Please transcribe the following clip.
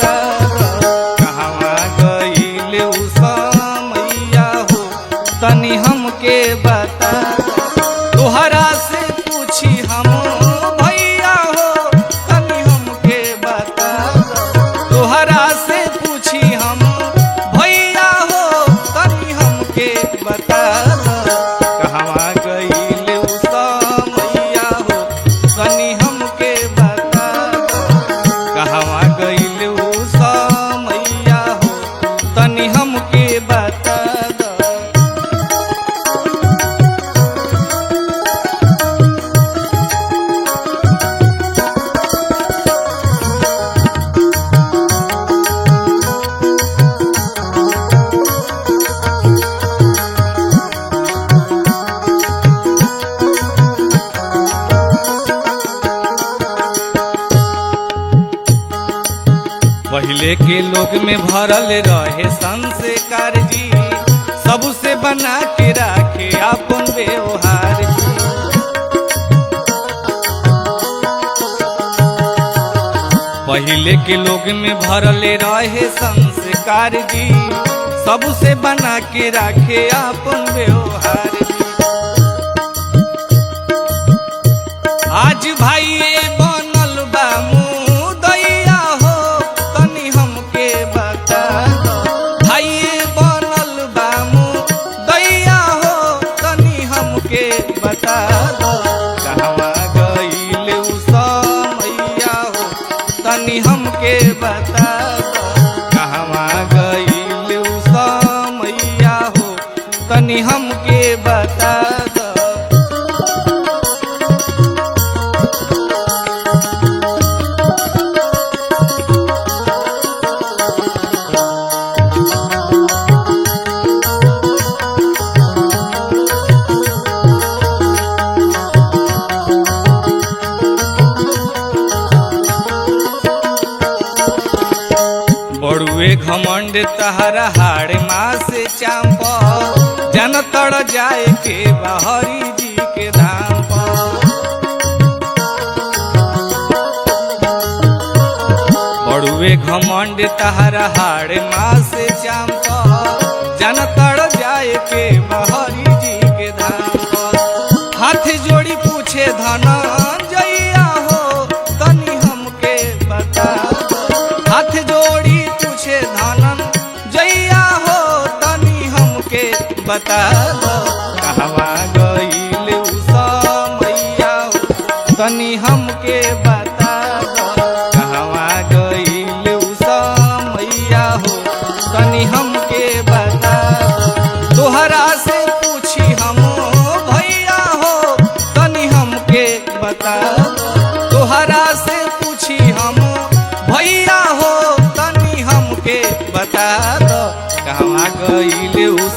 बता कहवा गइले उ समैया हो तनी हमके बता तोहरा से पूछी हम भैया हो तनी हमके बता तोहरा से पूछी हम भैया हो तनी हमके बता कहवा गइले उ समैया हो तनी हमके बता कहवा गइले उ समैया हो तनी हमके बता पहले के लोग में भरल रहे संस्कार जी सबसे बना के राखे अपन व्यवहार जी पहले के लोग में भरल रहे संस्कार जी सबसे बना के राखे अपन व्यवहार जी आज भाई बनल बा मुदैया हो तनी हमके बता दो भाई बनल बा मुदैया हो तनी हमके बता दो कहवा गइले उ समैया हो तनी हमके बता दो कहवा गइले उ समैया हो तनी हमके बता दो बड़ुए घमंड तहरा हाड़ मास चांप जन तड़ जाए के बहरी जी के धाम बड़ुए घमंड तहरा हाड़ मास चांप जन तड़ जाए के बहरी जी के धाम हाथ जोड़ी पूछे धनंजया हो तनी हमके बता हाथ जोड़ी पूछे धनंजया हो तनी हमके बता दो कहवा गइले उ समैया हो तनी हमके बता दो कहवा गइले उ समैया हो तनी हमके बता दो तोहरा से पूछी हम भैया हो तनी हमके बता दो तोहरा से पूछी हम भैया हो तनी हमके बता दो कहवा गइले उ